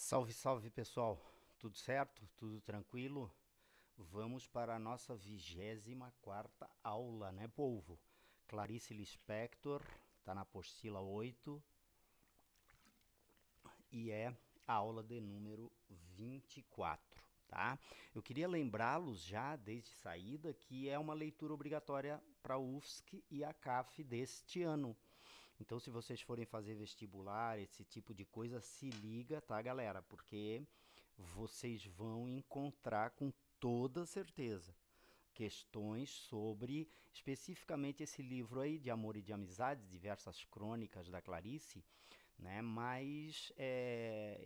Salve, salve pessoal, tudo certo? Tudo tranquilo? Vamos para a nossa 24ª aula, né, povo? Clarice Lispector, tá na apostila 8 e é a aula de número 24, tá? Eu queria lembrá-los já desde saída que é uma leitura obrigatória para a UFSC e a CAF deste ano. Então, se vocês forem fazer vestibular, esse tipo de coisa, se liga, tá, galera? Porque vocês vão encontrar com toda certeza questões sobre especificamente esse livro aí de Amor e de Amizade, diversas crônicas da Clarice, né? Mas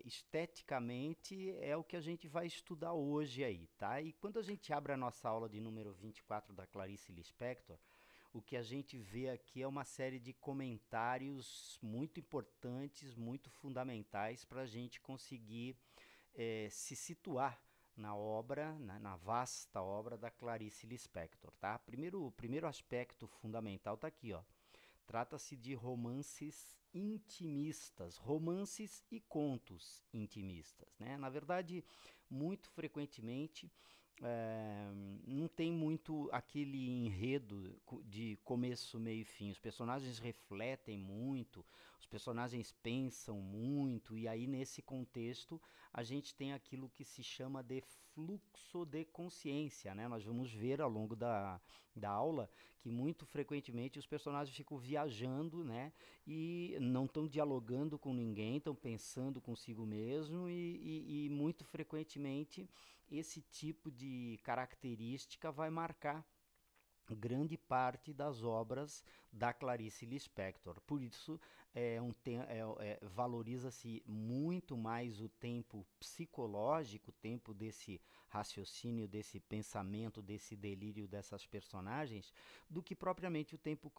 esteticamente é o que a gente vai estudar hoje aí, tá? E quando a gente abre a nossa aula de número 24 da Clarice Lispector, o que a gente vê aqui é uma série de comentários muito importantes, muito fundamentais para a gente conseguir se situar na obra, na vasta obra da Clarice Lispector, tá? Primeiro aspecto fundamental está aqui, ó. Trata-se de romances intimistas, romances e contos intimistas, né? Na verdade, muito frequentemente é, não tem muito aquele enredo de começo, meio e fim. Os personagens refletem muito, os personagens pensam muito, e aí nesse contexto a gente tem aquilo que se chama de fluxo de consciência, né? Nós vamos ver ao longo da aula que muito frequentemente os personagens ficam viajando, né? E não estão dialogando com ninguém, estão pensando consigo mesmo e muito frequentemente esse tipo de característica vai marcar grande parte das obras da Clarice Lispector. Por isso, valoriza-se muito mais o tempo psicológico, o tempo desse raciocínio, desse pensamento, desse delírio dessas personagens, do que propriamente o tempo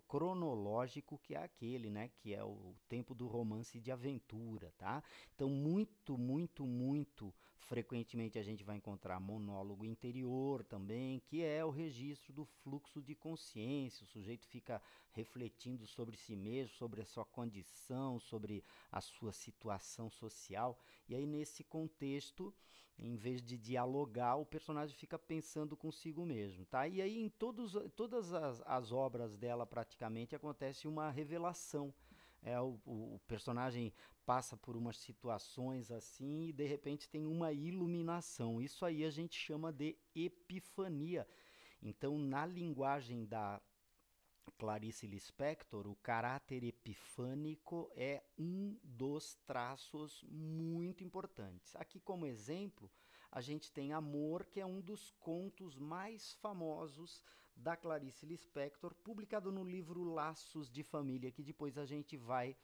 cronológico, que é aquele, né, que é o tempo do romance de aventura, tá? Então, muito frequentemente a gente vai encontrar monólogo interior também, que é o registro do fluxo de consciência. O sujeito fica refletindo sobre si mesmo, sobre a sua condição, sobre a sua situação social. E aí, nesse contexto, em vez de dialogar, o personagem fica pensando consigo mesmo, tá? E aí, em todas as obras dela, praticamente, acontece uma revelação. O personagem passa por umas situações assim e de repente tem uma iluminação. Isso aí a gente chama de epifania. Então, na linguagem da Clarice Lispector, o caráter epifânico é um dos traços muito importantes. Aqui, como exemplo, a gente tem Amor, que é um dos contos mais famosos da Clarice Lispector, publicado no livro Laços de Família, que depois a gente vai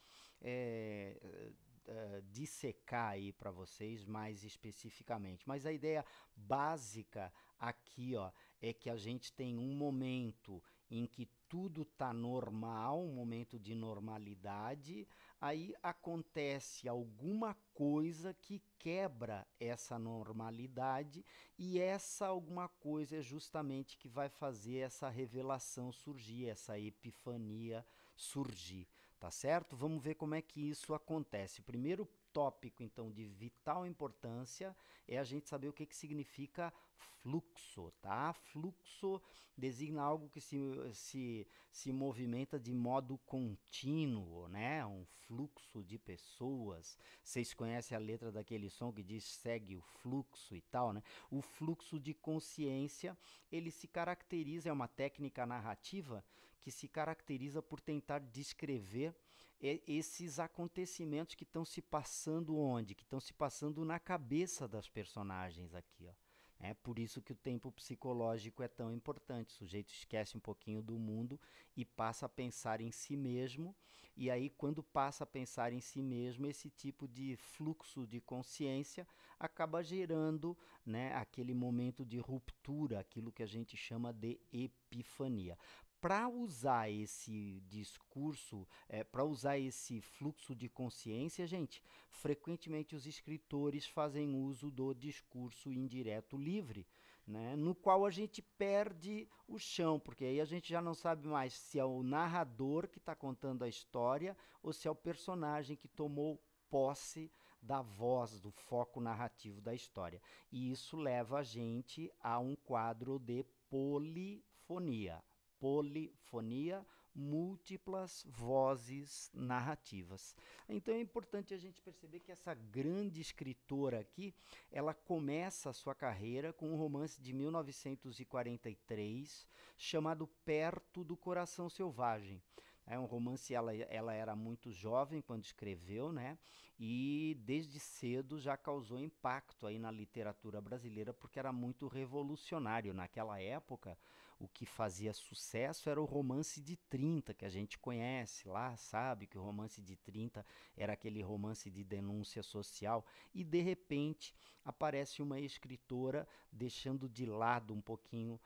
dissecar aí para vocês mais especificamente. Mas a ideia básica aqui, ó, é que a gente tem um momento em que tudo está normal, um momento de normalidade, aí acontece alguma coisa que quebra essa normalidade e essa alguma coisa é justamente que vai fazer essa revelação surgir, essa epifania surgir, tá certo? Vamos ver como é que isso acontece. Primeiro tópico, então, de vital importância é a gente saber o que significa fluxo, tá? Fluxo designa algo que se movimenta de modo contínuo, né? Um fluxo de pessoas. Vocês conhecem a letra daquele som que diz segue o fluxo e tal, né? O fluxo de consciência, ele se caracteriza, é uma técnica narrativa que se caracteriza por tentar descrever esses acontecimentos que estão se passando onde? Que estão se passando na cabeça das personagens aqui, ó. É por isso que o tempo psicológico é tão importante. O sujeito esquece um pouquinho do mundo e passa a pensar em si mesmo. E aí, quando passa a pensar em si mesmo, esse tipo de fluxo de consciência acaba gerando, né, aquele momento de ruptura, aquilo que a gente chama de epifania. Para usar esse discurso, para usar esse fluxo de consciência, gente, frequentemente os escritores fazem uso do discurso indireto livre, né, no qual a gente perde o chão, porque aí a gente já não sabe mais se é o narrador que está contando a história ou se é o personagem que tomou posse da voz, do foco narrativo da história. E isso leva a gente a um quadro de polifonia. Polifonia, múltiplas vozes narrativas. Então é importante a gente perceber que essa grande escritora aqui, ela começa a sua carreira com um romance de 1943 chamado Perto do Coração Selvagem. É um romance, ela era muito jovem quando escreveu, né? E desde cedo já causou impacto aí na literatura brasileira porque era muito revolucionário. Naquela época, o que fazia sucesso era o romance de 30, que a gente conhece lá, sabe? Que o romance de 30 era aquele romance de denúncia social. E, de repente, aparece uma escritora deixando de lado um pouquinho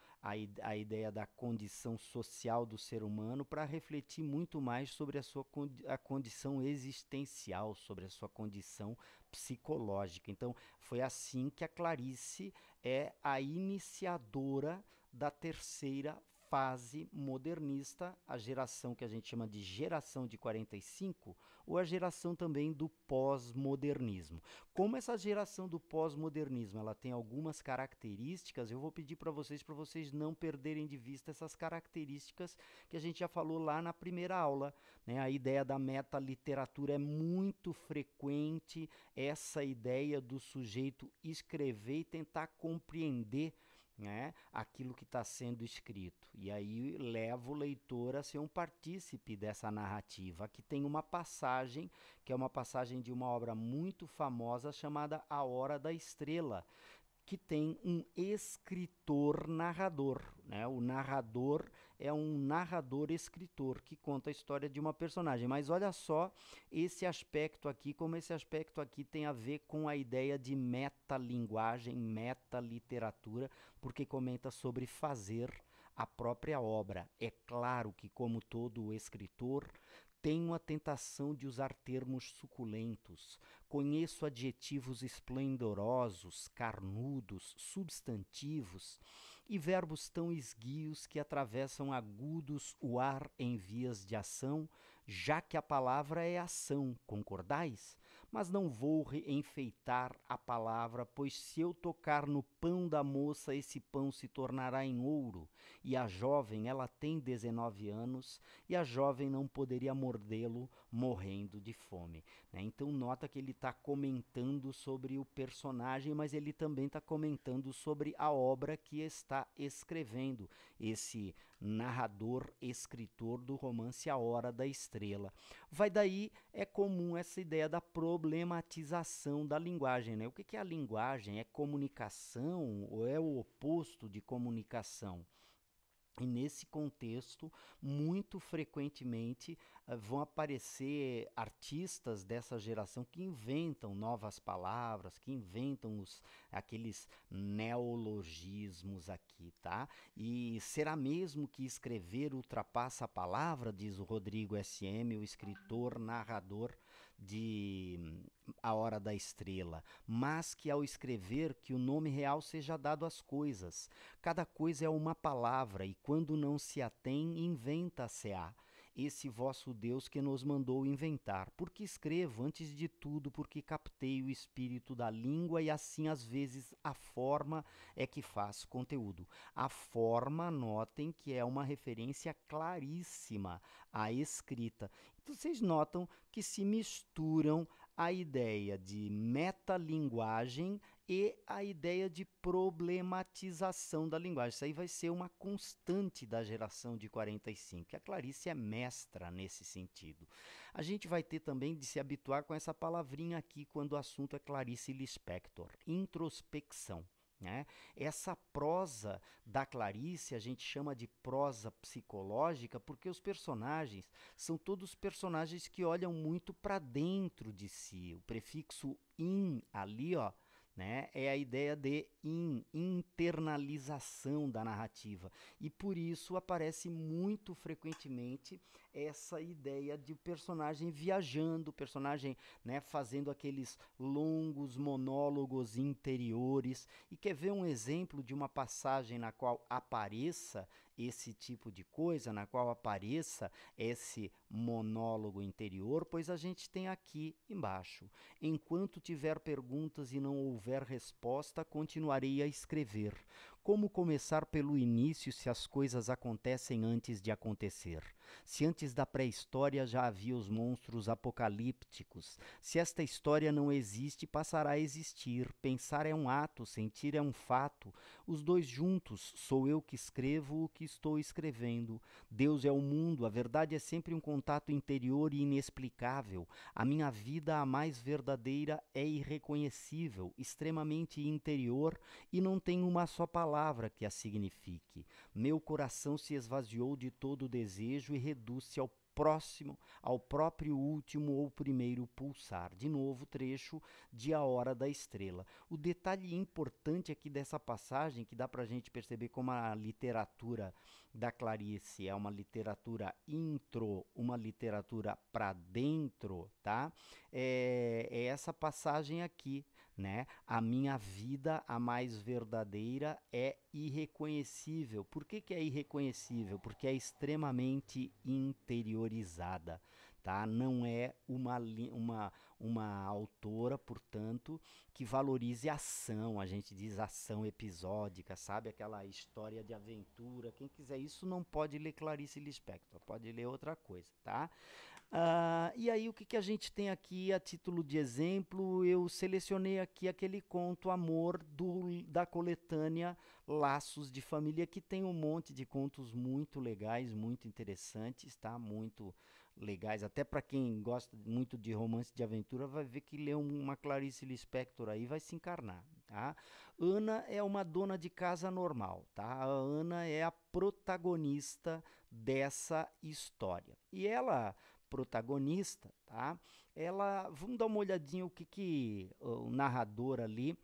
a ideia da condição social do ser humano para refletir muito mais sobre a condição existencial, sobre a sua condição psicológica. Então, foi assim que a Clarice é a iniciadora da terceira fase modernista, a geração que a gente chama de geração de 45, ou a geração também do pós-modernismo. Como essa geração do pós-modernismo ela tem algumas características, eu vou pedir para vocês não perderem de vista essas características que a gente já falou lá na primeira aula, né? A ideia da metaliteratura é muito frequente, essa ideia do sujeito escrever e tentar compreender, né, aquilo que está sendo escrito. E aí leva o leitor a ser um partícipe dessa narrativa. Aqui tem uma passagem, que é uma passagem de uma obra muito famosa chamada A Hora da Estrela, que tem um escritor narrador, né? O narrador é um narrador-escritor que conta a história de uma personagem. Mas olha só esse aspecto aqui, como esse aspecto aqui tem a ver com a ideia de metalinguagem, metaliteratura, porque comenta sobre fazer a própria obra. É claro que, como todo escritor, tenho a tentação de usar termos suculentos. Conheço adjetivos esplendorosos, carnudos, substantivos e verbos tão esguios que atravessam agudos o ar em vias de ação, já que a palavra é ação, concordais? Mas não vou enfeitar a palavra, pois se eu tocar no pão da moça, esse pão se tornará em ouro. E a jovem, ela tem 19 anos, e a jovem não poderia mordê-lo morrendo de fome, né? Então nota que ele está comentando sobre o personagem, mas ele também está comentando sobre a obra que está escrevendo, esse narrador, escritor do romance A Hora da Estrela. Vai daí, é comum essa ideia da problematização da linguagem, né? O que é a linguagem? É comunicação ou é o oposto de comunicação? E nesse contexto, muito frequentemente, vão aparecer artistas dessa geração que inventam novas palavras, que inventam aqueles neologismos aqui, tá? E será mesmo que escrever ultrapassa a palavra, diz o Rodrigo SM, o escritor, narrador de A Hora da Estrela, mas que ao escrever que o nome real seja dado às coisas. Cada coisa é uma palavra, e quando não se a tem, inventa-se-á. Esse vosso Deus que nos mandou inventar. Porque escrevo, antes de tudo, porque captei o espírito da língua e assim, às vezes, a forma é que faz conteúdo. A forma, notem que é uma referência claríssima à escrita. Então, vocês notam que se misturam a ideia de metalinguagem e a ideia de problematização da linguagem. Isso aí vai ser uma constante da geração de 45. A Clarice é mestra nesse sentido. A gente vai ter também de se habituar com essa palavrinha aqui quando o assunto é Clarice Lispector, introspecção. Né? Essa prosa da Clarice a gente chama de prosa psicológica porque os personagens são todos personagens que olham muito para dentro de si. O prefixo in ali, ó, né, é a ideia de internalização da narrativa. E por isso aparece muito frequentemente essa ideia de personagem viajando, personagem, né, fazendo aqueles longos monólogos interiores. E quer ver um exemplo de uma passagem na qual apareça esse tipo de coisa, na qual apareça esse monólogo interior, pois a gente tem aqui embaixo. Enquanto tiver perguntas e não houver resposta, continuarei a escrever. Como começar pelo início se as coisas acontecem antes de acontecer? Se antes da pré-história já havia os monstros apocalípticos, se esta história não existe, passará a existir. Pensar é um ato, sentir é um fato. Os dois juntos, sou eu que escrevo o que estou escrevendo. Deus é o mundo, a verdade é sempre um contato interior e inexplicável. A minha vida, a mais verdadeira, é irreconhecível, extremamente interior e não tem uma só palavra que a signifique. Meu coração se esvaziou de todo o desejo e reduz-se ao próprio último ou primeiro pulsar. De novo, trecho de A Hora da Estrela. O detalhe importante aqui dessa passagem, que dá para a gente perceber como a literatura da Clarice é uma literatura intro, uma literatura para dentro, tá? É essa passagem aqui, né? A minha vida, a mais verdadeira, é irreconhecível. Por que que é irreconhecível? Porque é extremamente interiorizada, tá? Não é uma autora, portanto, que valorize a ação. A gente diz ação episódica, sabe? Aquela história de aventura. Quem quiser isso não pode ler Clarice Lispector, pode ler outra coisa, tá? E aí, o que que a gente tem aqui a título de exemplo? Eu selecionei aqui aquele conto Amor da coletânea Laços de Família, que tem um monte de contos muito legais, muito interessantes, tá? Muito legais. Até para quem gosta muito de romance de aventura, vai ver que ler uma Clarice Lispector aí vai se encarnar, tá? Ana é uma dona de casa normal, tá? A Ana é a protagonista dessa história. E ela protagonista, tá? Vamos dar uma olhadinha o que o narrador ali,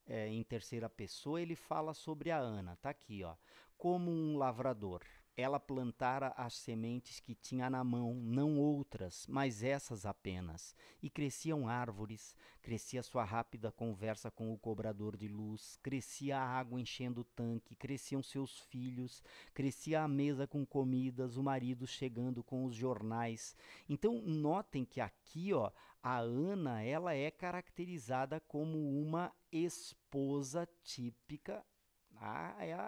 em terceira pessoa, ele fala sobre a Ana, tá aqui, ó. Como um lavrador, ela plantara as sementes que tinha na mão, não outras, mas essas apenas. E cresciam árvores, crescia sua rápida conversa com o cobrador de luz, crescia a água enchendo o tanque, cresciam seus filhos, crescia a mesa com comidas, o marido chegando com os jornais. Então, notem que aqui, ó, a Ana, ela é caracterizada como uma esposa típica,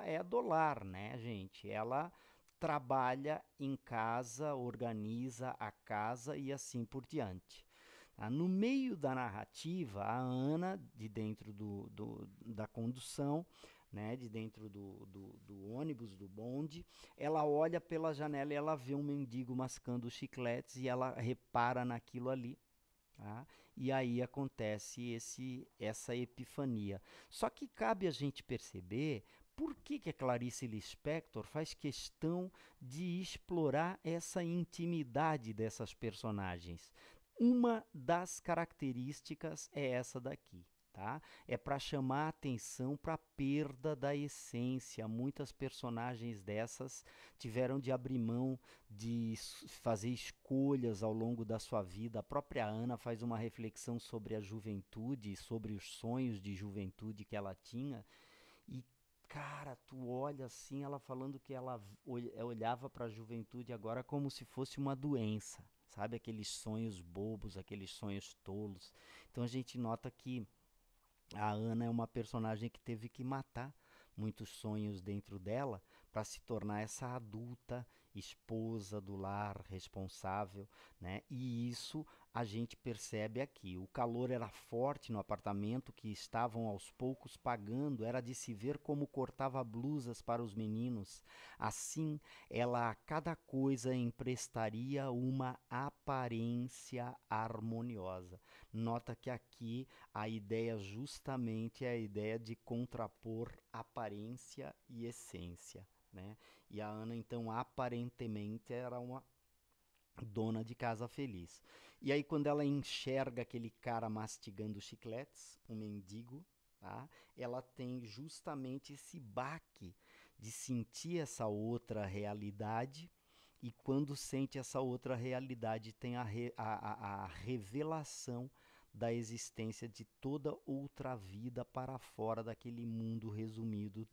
é a do lar, né, gente? Ela trabalha em casa, organiza a casa e assim por diante. Tá? No meio da narrativa, a Ana, de dentro da condução, né, de dentro do ônibus, do bonde, ela olha pela janela e ela vê um mendigo mascando chicletes e ela repara naquilo ali. Tá? E aí acontece essa epifania. Só que cabe a gente perceber por que que a Clarice Lispector faz questão de explorar essa intimidade dessas personagens. Uma das características é essa daqui. Tá? É para chamar a atenção para a perda da essência. Muitas personagens dessas tiveram de abrir mão de fazer escolhas ao longo da sua vida. A própria Ana faz uma reflexão sobre a juventude, sobre os sonhos de juventude que ela tinha. E, cara, tu olha assim, ela falando que ela olhava para a juventude agora como se fosse uma doença, sabe? Aqueles sonhos bobos, aqueles sonhos tolos. Então a gente nota que a Ana é uma personagem que teve que matar muitos sonhos dentro dela para se tornar essa adulta, esposa do lar, responsável, né? E isso a gente percebe aqui. O calor era forte no apartamento que estavam aos poucos pagando, era de se ver como cortava blusas para os meninos. Assim, ela a cada coisa emprestaria uma aparência harmoniosa. Nota que aqui a ideia justamente é a ideia de contrapor aparência e essência, né? E a Ana, então, aparentemente era uma dona de casa feliz. E aí, quando ela enxerga aquele cara mastigando chicletes, um mendigo, tá? Ela tem justamente esse baque de sentir essa outra realidade. E quando sente essa outra realidade, tem a revelação da existência de toda outra vida para fora daquele mundo resumido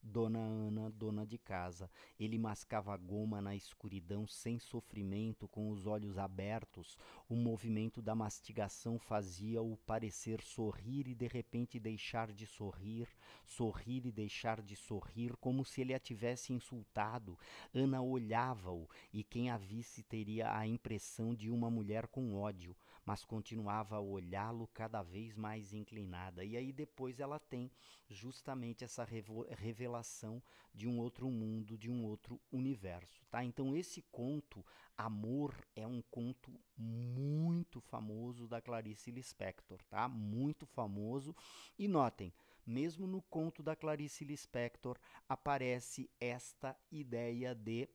Dona Ana, dona de casa. Ele mascava goma na escuridão sem sofrimento, com os olhos abertos. O movimento da mastigação fazia-o parecer sorrir e de repente deixar de sorrir, sorrir e deixar de sorrir, como se ele a tivesse insultado. Ana olhava-o e quem a visse teria a impressão de uma mulher com ódio, mas continuava a olhá-lo cada vez mais inclinada. E aí depois ela tem justamente essa revelação de um outro mundo, de um outro universo, tá? Então esse conto, Amor, é um conto muito famoso da Clarice Lispector, tá? Muito famoso. E notem, mesmo no conto da Clarice Lispector aparece esta ideia de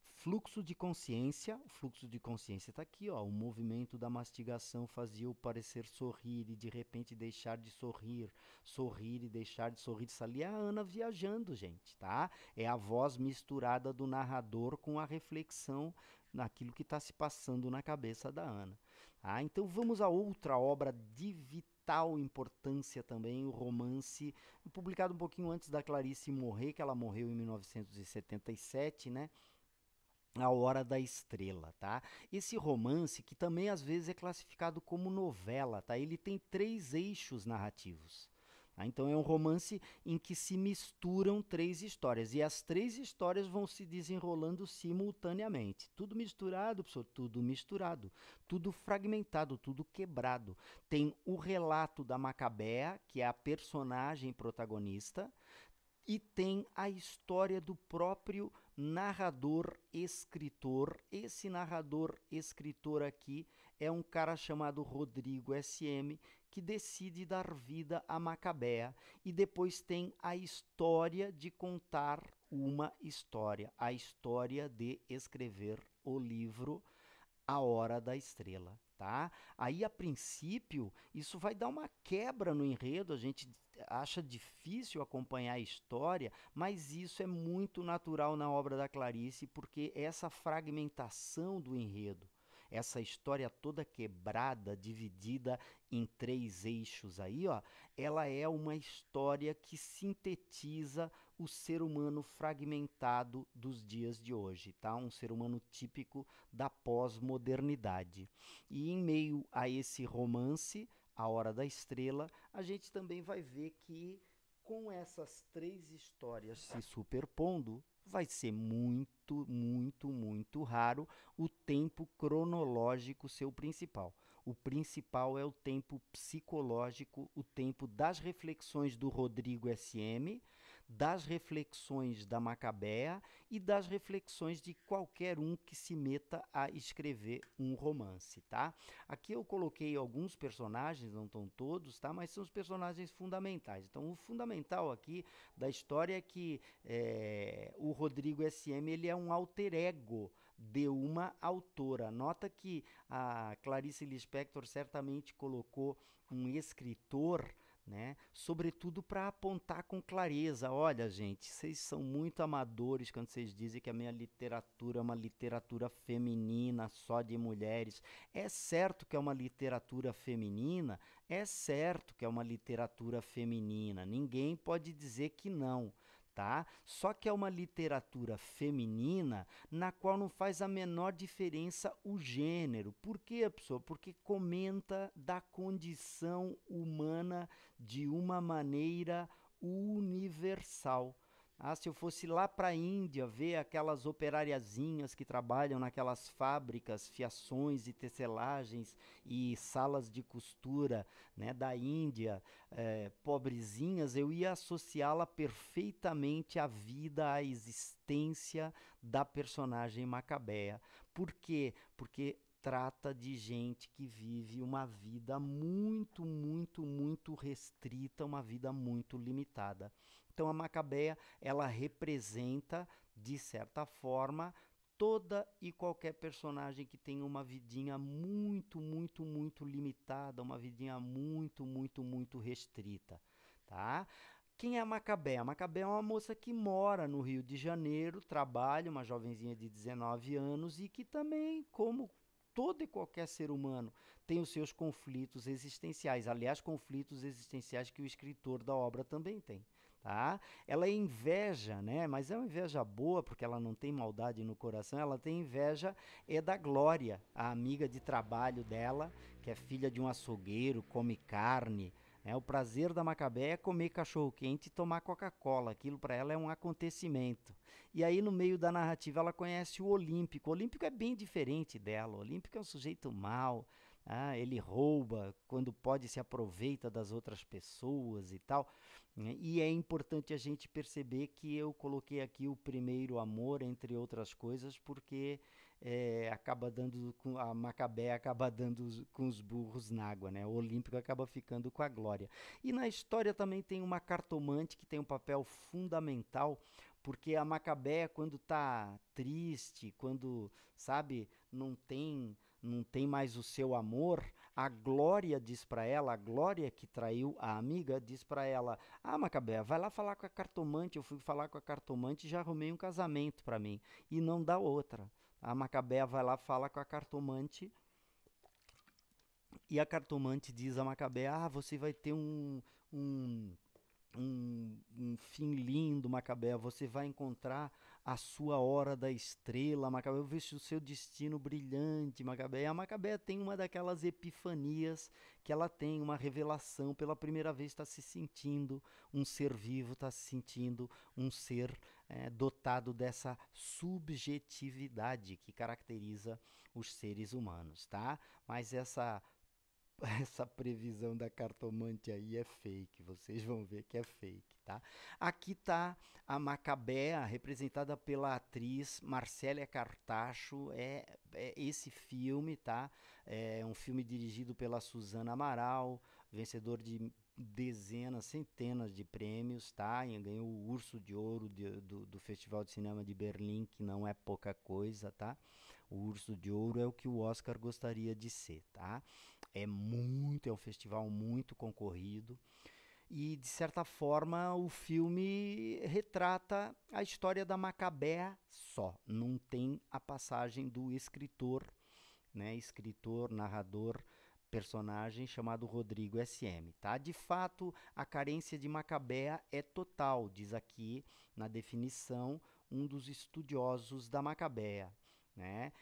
fluxo de consciência. O fluxo de consciência está aqui, ó. O movimento da mastigação fazia-o parecer sorrir e de repente deixar de sorrir, sorrir e deixar de sorrir. Isso ali é a Ana viajando, gente, tá? É a voz misturada do narrador com a reflexão naquilo que está se passando na cabeça da Ana. Tá? Então vamos a outra obra de vital importância também, o romance, publicado um pouquinho antes da Clarice morrer, que ela morreu em 1977, né? A Hora da Estrela, tá? Esse romance, que também às vezes é classificado como novela, tá? Ele tem 3 eixos narrativos. Tá? Então é um romance em que se misturam 3 histórias, e as 3 histórias vão se desenrolando simultaneamente. Tudo misturado, professor, tudo misturado, tudo fragmentado, tudo quebrado. Tem o relato da Macabea, que é a personagem protagonista, e tem a história do próprio narrador-escritor. Esse narrador-escritor aqui é um cara chamado Rodrigo S.M., que decide dar vida a Macabea. E depois tem a história de contar uma história, a história de escrever o livro A Hora da Estrela. Tá? Aí, a princípio, isso vai dar uma quebra no enredo, a gente acha difícil acompanhar a história, mas isso é muito natural na obra da Clarice, porque essa fragmentação do enredo, essa história toda quebrada, dividida em 3 eixos aí, ó, ela é uma história que sintetiza o ser humano fragmentado dos dias de hoje, tá? Um ser humano típico da pós-modernidade. E em meio a esse romance, A Hora da Estrela, a gente também vai ver que com essas 3 histórias se superpondo, vai ser muito, muito, muito raro o tempo cronológico ser o principal. O principal é o tempo psicológico, o tempo das reflexões do Rodrigo S.M., das reflexões da Macabea e das reflexões de qualquer um que se meta a escrever um romance, tá? Aqui eu coloquei alguns personagens, não estão todos, tá? Mas são os personagens fundamentais. Então, o fundamental aqui da história é que o Rodrigo S.M. ele é um alter ego de uma autora. Nota que a Clarice Lispector certamente colocou um escritor, né? Sobretudo para apontar com clareza. Olha, gente, vocês são muito amadores quando vocês dizem que a minha literatura é uma literatura feminina, só de mulheres. É certo que é uma literatura feminina, é certo que é uma literatura feminina. Ninguém pode dizer que não. Tá? Só que é uma literatura feminina na qual não faz a menor diferença o gênero. Por quê, pessoal? Porque comenta da condição humana de uma maneira universal. Ah, se eu fosse lá para a Índia ver aquelas operariazinhas que trabalham naquelas fábricas, fiações e tecelagens e salas de costura, né, da Índia, pobrezinhas, eu ia associá-la perfeitamente à vida, à existência da personagem Macabea. Por quê? Porque trata de gente que vive uma vida muito, muito, muito restrita, uma vida muito limitada. Então a Macabea, ela representa, de certa forma, toda e qualquer personagem que tem uma vidinha muito, muito, muito limitada, uma vidinha muito, muito, muito restrita, tá? Quem é a Macabea? A Macabea é uma moça que mora no Rio de Janeiro, trabalha, uma jovenzinha de 19 anos e que também, como todo e qualquer ser humano, tem os seus conflitos existenciais. Aliás, conflitos existenciais que o escritor da obra também tem. tá? Ela inveja, né? Mas é uma inveja boa, porque ela não tem maldade no coração, ela tem inveja da Glória, a amiga de trabalho dela, que é filha de um açougueiro, come carne. O prazer da Macabé é comer cachorro-quente e tomar Coca-Cola. Aquilo para ela é um acontecimento. E aí, no meio da narrativa, ela conhece o Olímpico. O Olímpico é bem diferente dela. O Olímpico é um sujeito mau. Ele rouba, quando pode se aproveita das outras pessoas e tal, né? E é importante a gente perceber que eu coloquei aqui o primeiro amor, entre outras coisas, porque acaba dando a Macabé acaba dando com os burros na água, né? O Olímpico acaba ficando com a Glória. E na história também tem uma cartomante que tem um papel fundamental, porque a Macabé, quando tá triste, quando, sabe, não tem mais o seu amor, a Glória diz para ela, a Glória que traiu a amiga, diz para ela: "Ah, Macabé, vai lá falar com a cartomante. Eu fui falar com a cartomante e já arrumei um casamento para mim." E não dá outra. A Macabé vai lá, fala com a cartomante, e a cartomante diz a Macabé: "Ah, você vai ter um um fim lindo, Macabé. Você vai encontrar a sua hora da estrela, Macabé. Eu vejo o seu destino brilhante, Macabé." E a Macabé tem uma daquelas epifanias que ela tem, uma revelação. Pela primeira vez está se sentindo um ser vivo, está se sentindo um ser dotado dessa subjetividade que caracteriza os seres humanos, tá? Mas essa previsão da cartomante aí é fake, vocês vão ver que é fake, tá? Aqui tá a Macabea, representada pela atriz Marcélia Cartacho. É esse filme, tá? É um filme dirigido pela Suzana Amaral, vencedor de dezenas, centenas de prêmios, tá? E ganhou o Urso de Ouro do Festival de Cinema de Berlim, que não é pouca coisa, tá? O Urso de Ouro é o que o Oscar gostaria de ser, tá? É um festival muito concorrido e, de certa forma, o filme retrata a história da Macabé só. Não tem a passagem do escritor, né? Escritor, narrador, personagem chamado Rodrigo SM, tá? De fato, a carência de Macabea é total, diz aqui na definição um dos estudiosos da Macabea, né?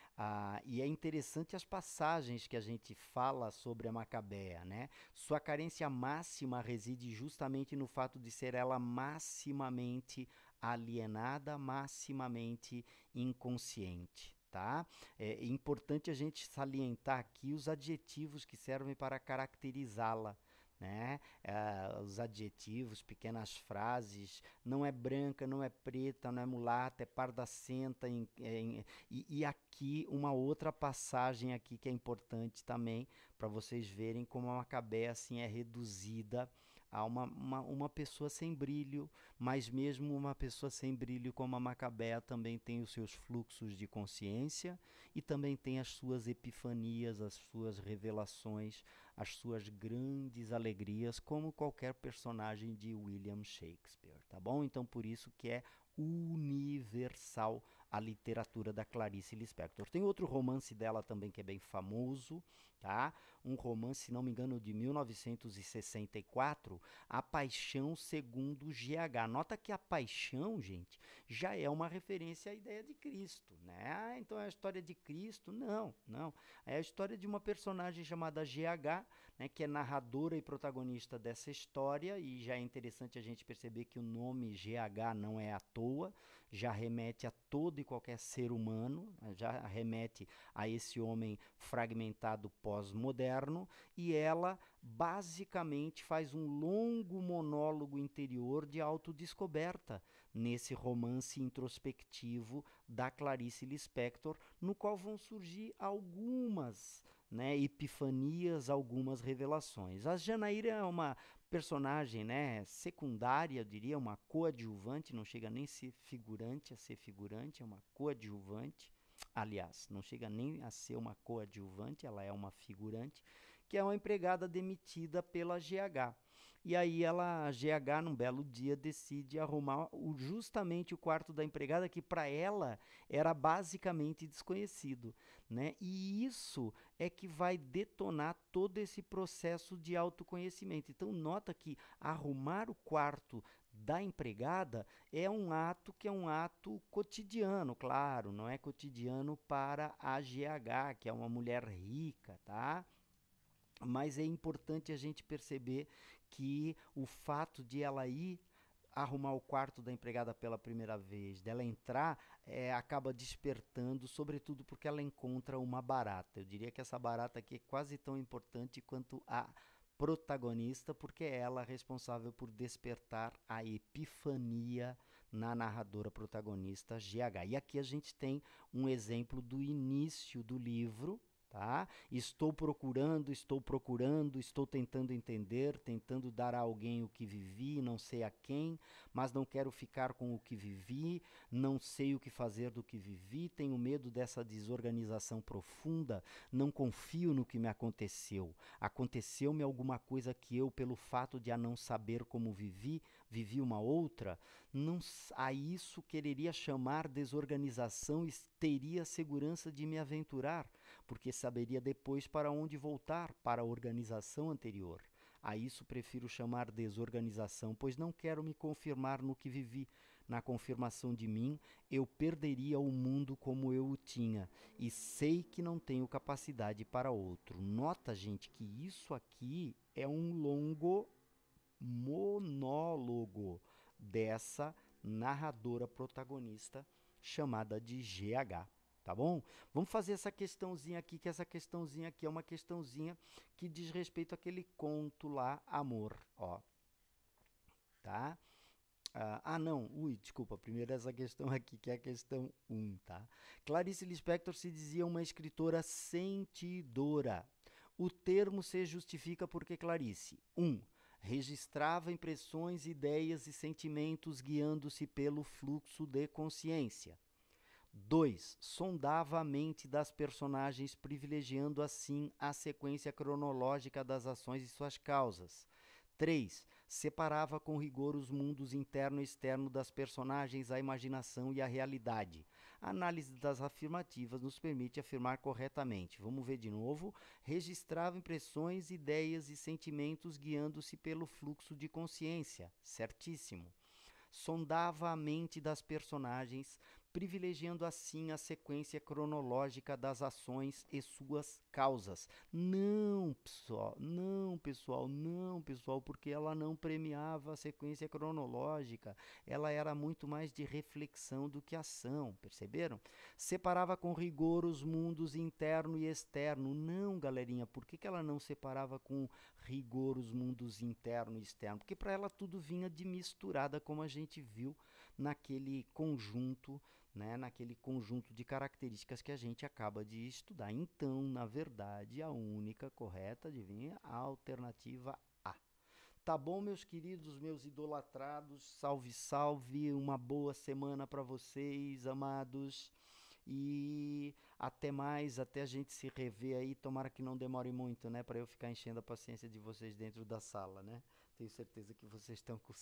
E é interessante as passagens que a gente fala sobre a Macabea, né? Sua carência máxima reside justamente no fato de ser ela maximamente alienada, maximamente inconsciente, tá? É importante a gente salientar aqui os adjetivos que servem para caracterizá-la, né? Os adjetivos, pequenas frases: não é branca, não é preta, não é mulata, é pardacenta. E aqui uma outra passagem aqui que é importante também para vocês verem como a Macabé assim é reduzida a uma pessoa sem brilho. Mas mesmo uma pessoa sem brilho como a Macabé também tem os seus fluxos de consciência e também tem as suas epifanias, as suas revelações, as suas grandes alegrias, como qualquer personagem de William Shakespeare, tá bom? Então por isso que é universal a literatura da Clarice Lispector. Tem outro romance dela também que é bem famoso, tá? Um romance, se não me engano, de 1964, A Paixão Segundo GH. Nota que a paixão, gente, já é uma referência à ideia de Cristo, né? Então é a história de Cristo? Não, não. É a história de uma personagem chamada GH, né, que é narradora e protagonista dessa história, e já é interessante a gente perceber que o nome GH não é à toa, já remete a todo e qualquer ser humano, já remete a esse homem fragmentado pós-moderno, e ela basicamente faz um longo monólogo interior de autodescoberta nesse romance introspectivo da Clarice Lispector, no qual vão surgir algumas, né, epifanias, algumas revelações. A Janaíra é uma personagem, né, secundária, eu diria, uma coadjuvante, não chega nem a ser figurante, é uma coadjuvante. Aliás, não chega nem a ser uma coadjuvante, ela é uma figurante, que é uma empregada demitida pela GH. E aí a GH, num belo dia, decide arrumar justamente o quarto da empregada, que para ela era basicamente desconhecido, né? E isso é que vai detonar todo esse processo de autoconhecimento. Então, nota que arrumar o quarto da empregada é um ato que é um ato cotidiano, claro, não é cotidiano para a GH, que é uma mulher rica, tá? Mas é importante a gente perceber que o fato de ela ir arrumar o quarto da empregada pela primeira vez, dela entrar, acaba despertando, sobretudo porque ela encontra uma barata. Eu diria que essa barata aqui é quase tão importante quanto a protagonista, porque é ela responsável por despertar a epifania na narradora protagonista GH. E aqui a gente tem um exemplo do início do livro, tá? Estou procurando, estou tentando entender, tentando dar a alguém o que vivi, não sei a quem, mas não quero ficar com o que vivi, não sei o que fazer do que vivi, tenho medo dessa desorganização profunda, não confio no que me aconteceu. Aconteceu-me alguma coisa que eu, pelo fato de a não saber como vivi uma outra, não, a isso quereria chamar desorganização e teria segurança de me aventurar, porque saberia depois para onde voltar, para a organização anterior. A isso prefiro chamar desorganização, pois não quero me confirmar no que vivi. Na confirmação de mim, eu perderia o mundo como eu o tinha, e sei que não tenho capacidade para outro. Nota, gente, que isso aqui é um longo monólogo dessa narradora protagonista chamada de GH. Tá bom? Vamos fazer essa questãozinha aqui, que essa questãozinha aqui é uma questãozinha que diz respeito àquele conto lá, Amor, ó. Tá? Não, desculpa, primeiro essa questão aqui, que é a questão 1, tá? Clarice Lispector se dizia uma escritora sentidora. O termo se justifica porque Clarice, 1. Registrava impressões, ideias e sentimentos guiando-se pelo fluxo de consciência. 2. Sondava a mente das personagens, privilegiando assim a sequência cronológica das ações e suas causas. 3. Separava com rigor os mundos interno e externo das personagens, a imaginação e a realidade. A análise das afirmativas nos permite afirmar corretamente. Vamos ver de novo. Registrava impressões, ideias e sentimentos guiando-se pelo fluxo de consciência. Certíssimo. Sondava a mente das personagens, privilegiando assim a sequência cronológica das ações e suas causas. Não, pessoal, porque ela não premiava a sequência cronológica. Ela era muito mais de reflexão do que ação, perceberam? Separava com rigor os mundos interno e externo. Não, galerinha, por que ela não separava com rigor os mundos interno e externo? Porque para ela tudo vinha de misturada, como a gente viu naquele conjunto, né, naquele conjunto de características que a gente acaba de estudar. Então, na verdade, a única correta, adivinha? A alternativa A. Tá bom, meus queridos, meus idolatrados? Salve, salve! Uma boa semana para vocês, amados. E até mais, até a gente se rever aí. Tomara que não demore muito, né? Para eu ficar enchendo a paciência de vocês dentro da sala, né? Tenho certeza que vocês estão com